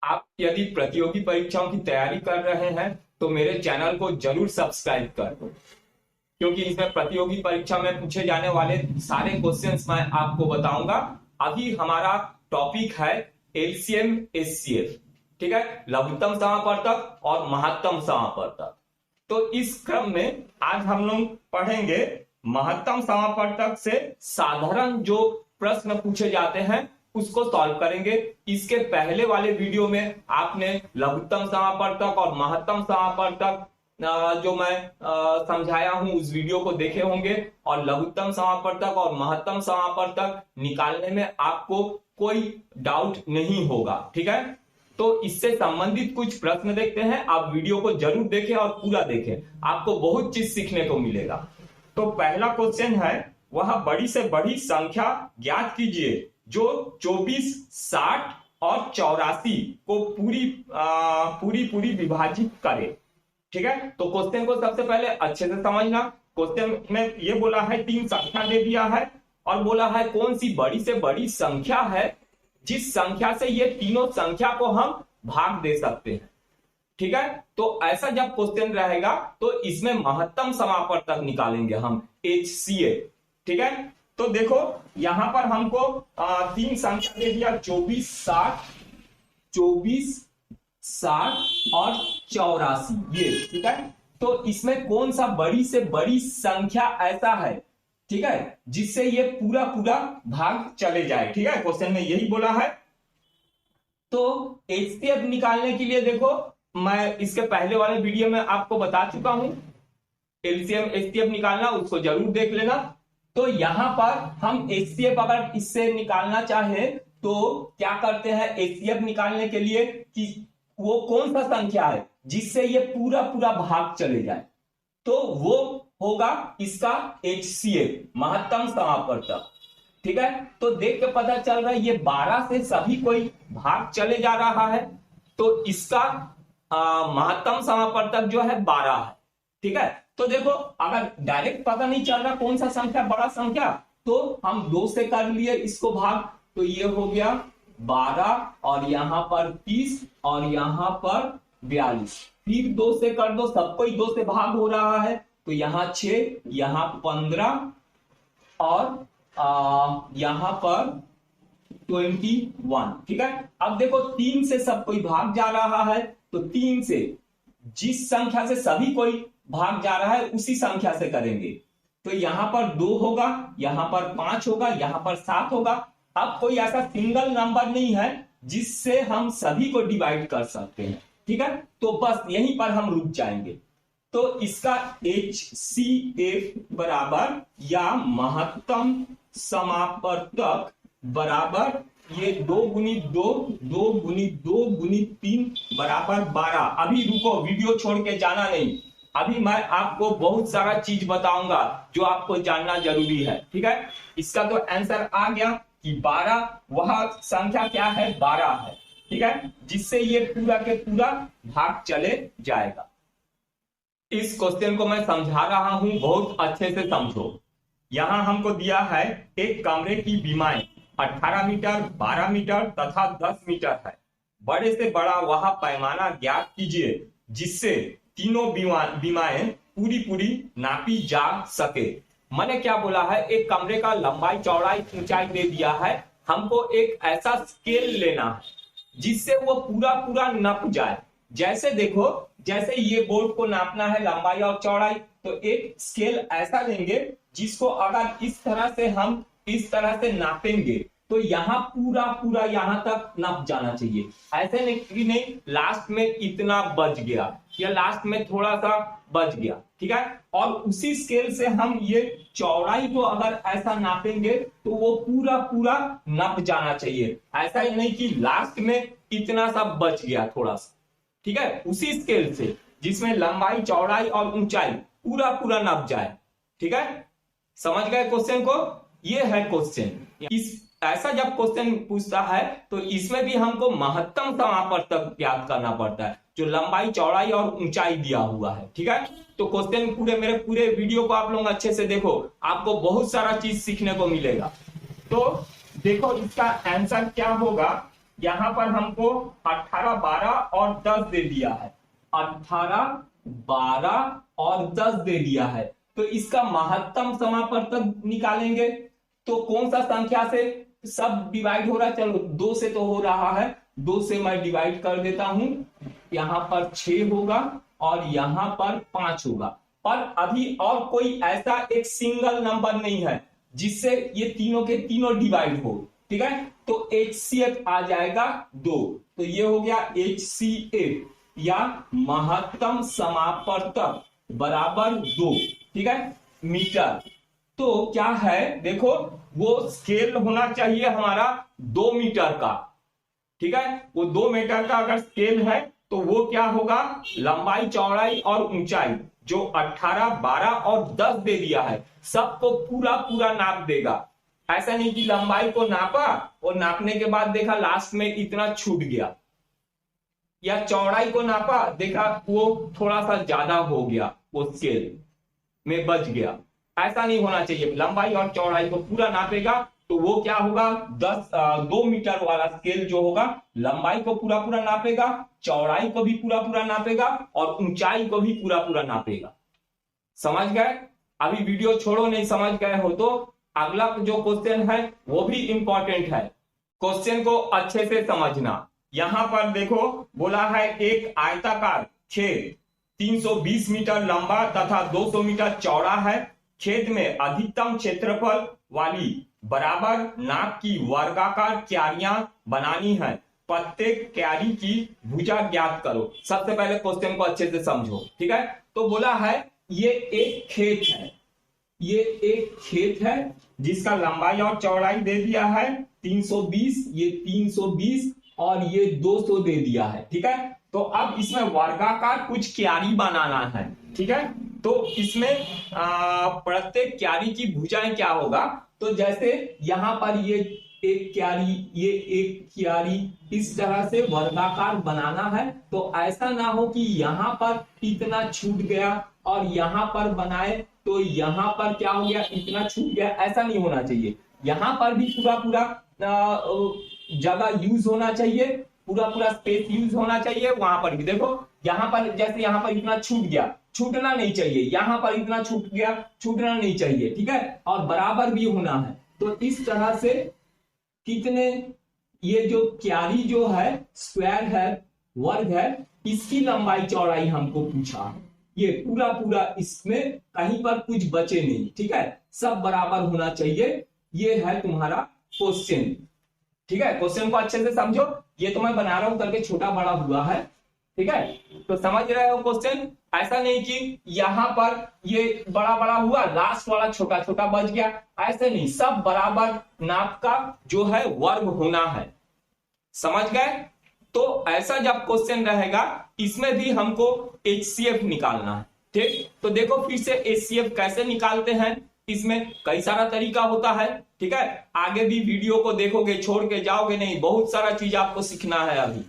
आप यदि प्रतियोगी परीक्षाओं की तैयारी कर रहे हैं तो मेरे चैनल को जरूर सब्सक्राइब कर दो, क्योंकि इसमें प्रतियोगी परीक्षा में पूछे जाने वाले सारे क्वेश्चंस मैं आपको बताऊंगा। अभी हमारा टॉपिक है एलसीएम एचसीएफ, ठीक है, लघुत्तम समापवर्तक और महत्तम समापवर्तक। तो इस क्रम में आज हम लोग पढ़ेंगे महत्तम समापवर्तक से साधारण जो प्रश्न पूछे जाते हैं उसको सॉल्व करेंगे। इसके पहले वाले वीडियो में आपने लघुत्तम समापवर्तक और महत्तम समापवर्तक जो मैं समझाया हूं उस वीडियो को देखे होंगे, और लघुत्तम समापवर्तक और महत्तम समापवर्तक निकालने में आपको कोई डाउट नहीं होगा, ठीक है। तो इससे संबंधित कुछ प्रश्न देखते हैं। आप वीडियो को जरूर देखें और पूरा देखें, आपको बहुत चीज सीखने को मिलेगा। तो पहला क्वेश्चन है, वह बड़ी से बड़ी संख्या ज्ञात कीजिए जो 24, 60 और 84 को पूरी विभाजित करे, ठीक है। तो क्वेश्चन को सबसे पहले अच्छे से समझना। क्वेश्चन में ये बोला है 3 संख्या दे दिया है और बोला है कौन सी बड़ी से बड़ी संख्या है जिस संख्या से ये तीनों संख्या को हम भाग दे सकते हैं, ठीक है। तो ऐसा जब क्वेश्चन रहेगा तो इसमें महत्तम समापवर्तक निकालेंगे हम, HCF, ठीक है। तो देखो यहां पर हमको 3 संख्या दे दिया 24, 60 और 84, ये, ठीक है। तो इसमें कौन सा बड़ी से बड़ी संख्या ऐसा है, ठीक है, जिससे ये पूरा भाग चले जाए, ठीक है। क्वेश्चन में यही बोला है। तो एचसीएफ निकालने के लिए देखो, मैं इसके पहले वाले वीडियो में आपको बता चुका हूं, एलसीएम एचसीएफ निकालना, उसको जरूर देख लेना। तो यहां पर हम एचसीएफ अगर इससे निकालना चाहे तो क्या करते हैं, एचसीएफ निकालने के लिए कि वो कौन सा संख्या है जिससे ये पूरा भाग चले जाए, तो वो होगा इसका HCF, महत्तम समापवर्तक, ठीक है। तो देख के पता चल रहा है ये 12 से सभी कोई भाग चले जा रहा है, तो इसका महत्तम समापवर्तक जो है 12 है, ठीक है। तो देखो अगर डायरेक्ट पता नहीं चल रहा कौन सा संख्या बड़ा संख्या, तो हम 2 से कर लिए इसको भाग, तो ये हो गया 12 और यहां पर 30 और यहां पर 42, फिर 2 से कर दो, सबको ही 2 से भाग हो रहा है, तो यहां 6, यहां 15 और यहां पर 21, ठीक है। अब देखो 3 से सब कोई भाग जा रहा है, तो 3 से जिस संख्या से सभी कोई भाग जा रहा है उसी संख्या से करेंगे। तो यहां पर 2 होगा, यहां पर 5 होगा, यहां पर 7 होगा। अब कोई ऐसा सिंगल नंबर नहीं है जिससे हम सभी को डिवाइड कर सकते हैं, ठीक है। तो बस यहीं पर हम रुक जाएंगे। तो इसका HCF बराबर या महत्तम समापवर्तक बराबर ये 2 गुणित 2, 2 गुणित 2 गुणित 3 बराबर 12। अभी रुको, वीडियो छोड़ के जाना नहीं, अभी मैं आपको बहुत सारा चीज बताऊंगा जो आपको जानना जरूरी है, ठीक है। इसका तो आंसर आ गया कि 12 वह संख्या क्या है, 12 है, ठीक है, जिससे ये पूरा के पूरा भाग चले जाएगा। इस क्वेश्चन को मैं समझा रहा हूं, बहुत अच्छे से समझो। यहां हमको दिया है एक कमरे की बीमाएं 18 मीटर, 12 मीटर तथा 10 मीटर है। बड़े से बड़ा वह पैमाना ज्ञात कीजिए जिससे तीनों बीमाएं पूरी नापी जा सके। मैंने क्या बोला है, एक कमरे का लंबाई चौड़ाई ऊंचाई दे दिया है, हमको एक ऐसा स्केल लेना है जिससे वो पूरा नप जाए। जैसे देखो, जैसे ये बोर्ड को नापना है लंबाई और चौड़ाई, तो एक स्केल ऐसा लेंगे जिसको अगर इस तरह से हम इस तरह से नापेंगे तो यहाँ पूरा यहाँ तक नप जाना चाहिए। ऐसे नहीं लास्ट में इतना बच गया या लास्ट में थोड़ा सा बच गया, ठीक है। और उसी स्केल से हम ये चौड़ाई को अगर ऐसा नापेंगे तो वो पूरा नप जाना चाहिए। ऐसा ही नहीं कि लास्ट में इतना सा बच गया थोड़ा सा, ठीक है। उसी स्केल से जिसमें लंबाई चौड़ाई और ऊंचाई पूरा नप जाए, ठीक है। समझ गए क्वेश्चन को? ये है क्वेश्चन। इस ऐसा जब क्वेश्चन पूछता है तो इसमें भी हमको महत्तम समापवर्तक ज्ञात करना पड़ता है, जो लंबाई चौड़ाई और ऊंचाई दिया हुआ है, ठीक है। तो क्वेश्चन मेरे पूरे वीडियो को आप लोग अच्छे से देखो, आपको बहुत सारा चीज सीखने को मिलेगा। तो देखो इसका आंसर क्या होगा, यहाँ पर हमको 18, 12 और 10 दे दिया है, 18, 12 और 10 दे दिया है। तो इसका महत्तम समापवर्तक निकालेंगे तो कौन सा संख्या से सब डिवाइड हो रहा है, चलो 2 से तो हो रहा है, 2 से मैं डिवाइड कर देता हूं, यहां पर 6 होगा और यहां पर 5 होगा। पर अभी और कोई ऐसा एक सिंगल नंबर नहीं है जिससे ये तीनों के तीनों डिवाइड हो, ठीक है। तो HCF आ जाएगा 2, तो ये हो गया HCF या महत्तम समापवर्तक बराबर 2, ठीक है, मीटर। तो क्या है देखो, वो स्केल होना चाहिए हमारा 2 मीटर का, ठीक है। वो 2 मीटर का अगर स्केल है तो वो क्या होगा, लंबाई, चौड़ाई और ऊंचाई जो 18, 12 और 10 दे दिया है सबको पूरा पूरा नाप देगा। ऐसा नहीं कि लंबाई को नापा और नापने के बाद देखा लास्ट में इतना छूट गया, या चौड़ाई को नापा देखा वो थोड़ा सा ज्यादा हो गया, वो स्केल में बच गया। ऐसा नहीं होना चाहिए, लंबाई और चौड़ाई को पूरा नापेगा तो वो क्या होगा, 2 मीटर वाला स्केल जो होगा लंबाई को पूरा पूरा नापेगा, चौड़ाई को भी पूरा पूरा नापेगा और ऊंचाई को भी पूरा पूरा नापेगा। समझ गए? अभी वीडियो छोड़ो, नहीं समझ गए हो तो अगला जो क्वेश्चन है वो भी इंपॉर्टेंट है, क्वेश्चन को अच्छे से समझना। यहां पर देखो बोला है एक आयताकार खेत 320 मीटर लंबा तथा 200 मीटर चौड़ा है, खेत में अधिकतम क्षेत्रफल वाली बराबर नाप की वर्गाकार क्यारियां बनानी है, प्रत्येक क्यारी की भुजा ज्ञात करो। सबसे पहले क्वेश्चन को अच्छे से समझो, ठीक है। तो बोला है ये एक खेत है, ये एक खेत है जिसका लंबाई और चौड़ाई दे दिया है 320, ये 320 और ये 200 दे दिया है, ठीक है। तो अब इसमें वर्गाकार कुछ क्यारी बनाना है, ठीक है। तो इसमें प्रत्येक क्यारी की भुजाएं क्या होगा, तो जैसे यहां पर ये एक क्यारी, ये एक क्यारी, इस तरह से वर्गाकार बनाना है। तो ऐसा ना हो कि यहां पर इतना छूट गया और यहां पर बनाए तो यहां पर क्या हो गया, इतना छूट गया, ऐसा नहीं होना चाहिए। यहां पर भी पूरा पूरा जगह यूज होना चाहिए, पूरा पूरा स्पेस यूज होना चाहिए। वहां पर भी देखो, यहां पर जैसे यहां पर इतना छूट गया, छूटना नहीं चाहिए, यहां पर इतना छूट गया, छूटना नहीं चाहिए, ठीक है। और बराबर भी होना है। तो इस तरह से कितने, ये जो क्यारी जो है स्क्वायर है, वर्ग है, इसकी लंबाई चौड़ाई हमको पूछा है। ये पूरा पूरा इसमें कहीं पर कुछ बचे नहीं, ठीक है, सब बराबर होना चाहिए। ये है तुम्हारा क्वेश्चन, ठीक है। क्वेश्चन को अच्छे से समझो, ये तो मैं बना रहा हूं करके छोटा बड़ा हुआ है, ठीक है। तो समझ रहे हो क्वेश्चन, ऐसा नहीं कि यहां पर ये बड़ा बड़ा हुआ, लास्ट वाला छोटा छोटा बच गया, ऐसे नहीं, सब बराबर नाप का जो है वर्ग होना है। समझ गए? तो ऐसा जब क्वेश्चन रहेगा इसमें भी हमको HCF निकालना है, ठीक। तो देखो फिर से HCF कैसे निकालते हैं, इसमें कई सारा तरीका होता है, ठीक है। आगे भी वीडियो को देखोगे, छोड़ के जाओगे नहीं, बहुत सारा चीज आपको सीखना है अभी।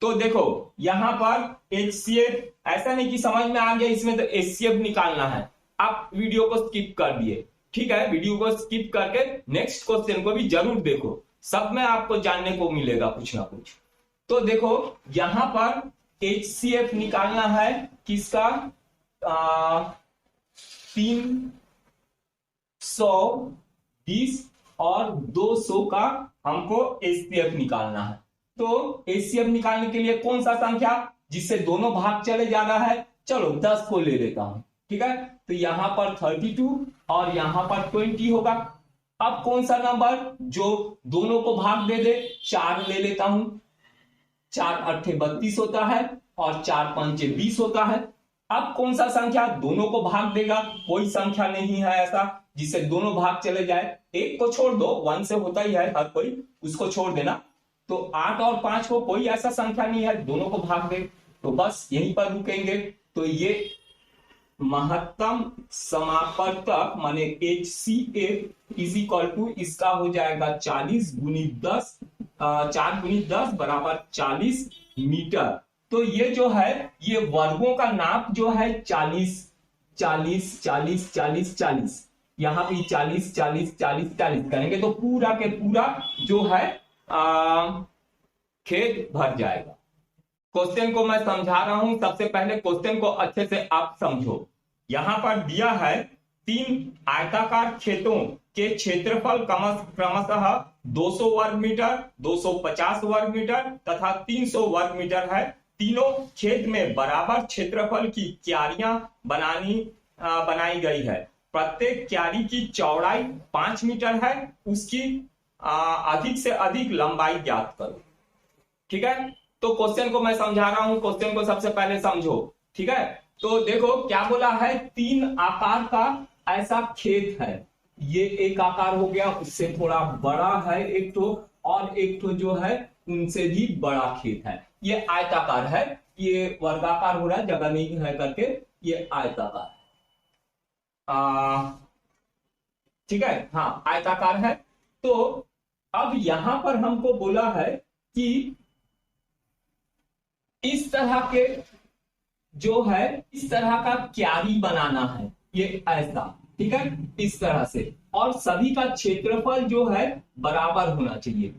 तो देखो यहां पर HCF, ऐसा नहीं कि समझ में आ गया इसमें तो HCF निकालना है, आप वीडियो को स्किप कर दिए, ठीक है। वीडियो को स्किप करके नेक्स्ट क्वेश्चन को भी जरूर देखो, सब में आपको जानने को मिलेगा कुछ ना कुछ। तो देखो यहां पर HCF निकालना है किसका, 320 और 200 का हमको HCF निकालना है। तो HCF निकालने के लिए कौन सा संख्या जिससे दोनों भाग चले जाना है, चलो 10 को ले लेता हूं, ठीक है। तो यहां पर 32 और यहां पर 20 होगा। अब कौन सा नंबर जो दोनों को भाग दे दे, 4 ले लेता हूं, 4 8 32 होता है और 4 5 20 होता है। अब कौन सा संख्या दोनों को भाग देगा, कोई संख्या नहीं है ऐसा जिससे दोनों भाग चले जाए, एक को छोड़ दो, 1 से होता ही है हर कोई, उसको छोड़ देना। तो 8 और 5 को कोई ऐसा संख्या नहीं है दोनों को भाग दे, तो बस यहीं पर रुकेंगे। तो ये महत्तम समापवर्तक माने HCF इज इक्वल टू इसका हो जाएगा 40 गुणित 10, 4 गुणित 10 बराबर 40 मीटर। तो ये जो है ये वर्गों का नाप जो है 40 40 40 40 40, यहां पे 40 40 40 40 करेंगे तो पूरा के पूरा जो है खेत भर जाएगा। क्वेश्चन को मैं समझा रहा हूं, सबसे पहले क्वेश्चन को अच्छे से आप समझो। यहां पर दिया है 3 आयताकार खेतों के क्षेत्रफल क्रमशः 200 वर्ग मीटर, 250 वर्ग मीटर तथा 300 वर्ग मीटर है। तीनों खेत में बराबर क्षेत्रफल की क्यारियां बनाई गई है। प्रत्येक क्यारी की चौड़ाई 5 मीटर है। उसकी अधिक से अधिक लंबाई ज्ञात करो। ठीक है, तो क्वेश्चन को मैं समझा रहा हूं, क्वेश्चन को सबसे पहले समझो। ठीक है, तो देखो क्या बोला है, 3 आकार का ऐसा खेत है। ये एक आकार हो गया, उससे थोड़ा बड़ा है एक तो, और एक तो जो है उनसे भी बड़ा खेत है। ये आयताकार है, ये वर्गाकार हो रहा है, जगह नहीं है करके ये आयताकार है। ठीक है, हाँ आयताकार है। तो अब यहां पर हमको बोला है कि इस तरह के जो है, इस तरह का क्यारी बनाना है, ये ऐसा। ठीक है, इस तरह से, और सभी का क्षेत्रफल जो है बराबर होना चाहिए।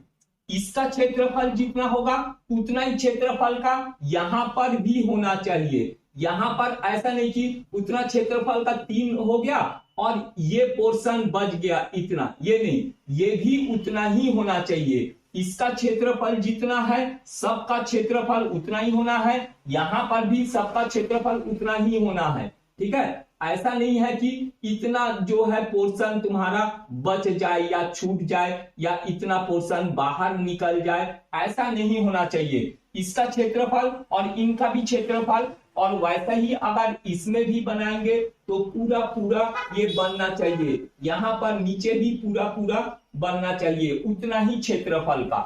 इसका क्षेत्रफल जितना होगा उतना ही क्षेत्रफल का यहां पर भी होना चाहिए। यहां पर ऐसा नहीं कि उतना क्षेत्रफल का 3 हो गया और ये पोर्शन बच गया इतना, ये नहीं, ये भी उतना ही होना चाहिए। इसका क्षेत्रफल जितना है सबका क्षेत्रफल उतना ही होना है, यहां पर भी सबका क्षेत्रफल उतना ही होना है। ठीक है, ऐसा नहीं है कि इतना जो है पोर्शन तुम्हारा बच जाए या छूट जाए या इतना पोर्शन बाहर निकल जाए, ऐसा नहीं होना चाहिए। इसका क्षेत्रफल और इनका भी क्षेत्रफल, और वैसा ही अगर इसमें भी बनाएंगे तो पूरा पूरा ये बनना चाहिए। यहां पर नीचे भी पूरा पूरा बनना चाहिए, उतना ही क्षेत्रफल का।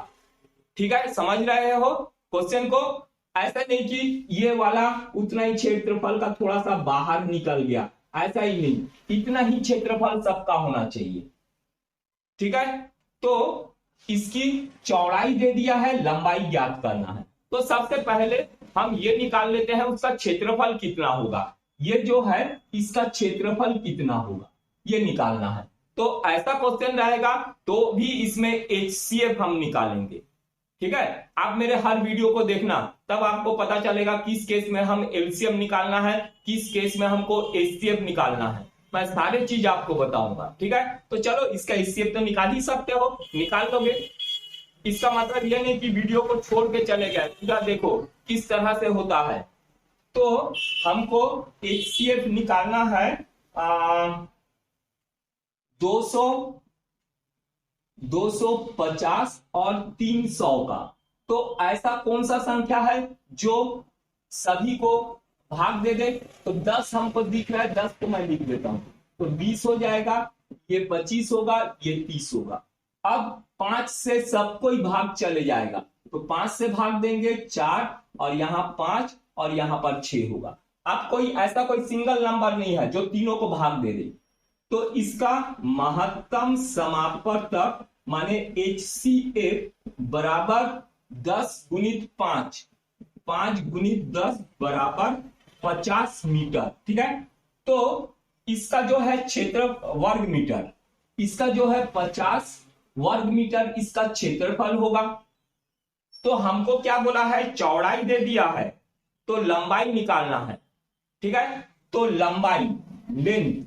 ठीक है, समझ रहे हो क्वेश्चन को? ऐसा नहीं कि ये वाला उतना ही क्षेत्रफल का थोड़ा सा बाहर निकल गया, ऐसा ही नहीं, इतना ही क्षेत्रफल सबका होना चाहिए। ठीक है, तो इसकी चौड़ाई दे दिया है, लंबाई ज्ञात करना है। तो सबसे पहले हम ये निकाल लेते हैं उसका क्षेत्रफल कितना होगा। ये जो है इसका क्षेत्रफल कितना होगा ये निकालना है। तो ऐसा क्वेश्चन रहेगा तो भी इसमें HCF हम निकालेंगे। ठीक है, आप मेरे हर वीडियो को देखना, तब आपको पता चलेगा किस केस में हम LCM निकालना है, किस केस में हमको HCF निकालना है। मैं सारे चीज आपको बताऊंगा। ठीक है, तो चलो इसका HCF तो निकाल ही सकते हो, निकाल लोगे। इसका मतलब यह नहीं कि वीडियो को छोड़ के चले गए, पूरा देखो किस तरह से होता है। तो हमको HCF निकालना है 200, 250 और 300 का। तो ऐसा कौन सा संख्या है जो सभी को भाग दे दे? तो 10 हमको दिख रहा है, 10 को मैं लिख देता हूं, तो 20 हो जाएगा, ये 25 होगा, ये 30 होगा। अब 5 से सबको ही भाग चले जाएगा, तो 5 से भाग देंगे 4, और यहां 5 और यहां पर 6 होगा। अब कोई ऐसा कोई सिंगल नंबर नहीं है जो तीनों को भाग दे दे। तो इसका महत्तम समापवर्तक माने HCF बराबर 10 गुणित 5, 5 गुणित 10 बराबर 50 मीटर। ठीक है, तो इसका जो है क्षेत्र वर्ग मीटर, इसका जो है 50 वर्ग मीटर इसका क्षेत्रफल होगा। तो हमको क्या बोला है, चौड़ाई दे दिया है, तो लंबाई निकालना है। ठीक है, तो लंबाई, लेंथ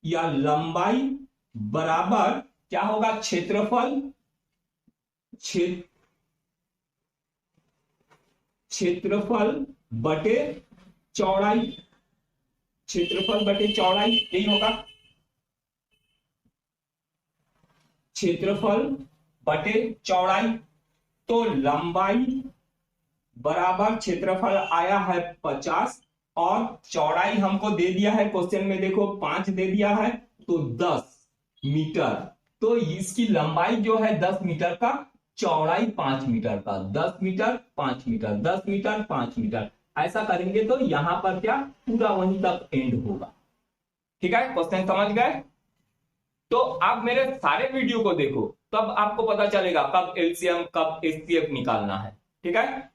या लंबाई बराबर क्या होगा, क्षेत्रफल, क्षेत्रफल बटे चौड़ाई, क्षेत्रफल बटे चौड़ाई, यही होगा। क्षेत्रफल बटे चौड़ाई, तो लंबाई बराबर क्षेत्रफल आया है 50 और चौड़ाई हमको दे दिया है क्वेश्चन में, देखो 5 दे दिया है, तो 10 मीटर। तो इसकी लंबाई जो है 10 मीटर का, चौड़ाई 5 मीटर का, 10 मीटर 5 मीटर, 10 मीटर 5 मीटर, ऐसा करेंगे तो यहां पर क्या पूरा वहीं तक एंड होगा। ठीक है, क्वेश्चन समझ गए? तो आप मेरे सारे वीडियो को देखो, तब आपको पता चलेगा कब LCM कब HCF निकालना है। ठीक है,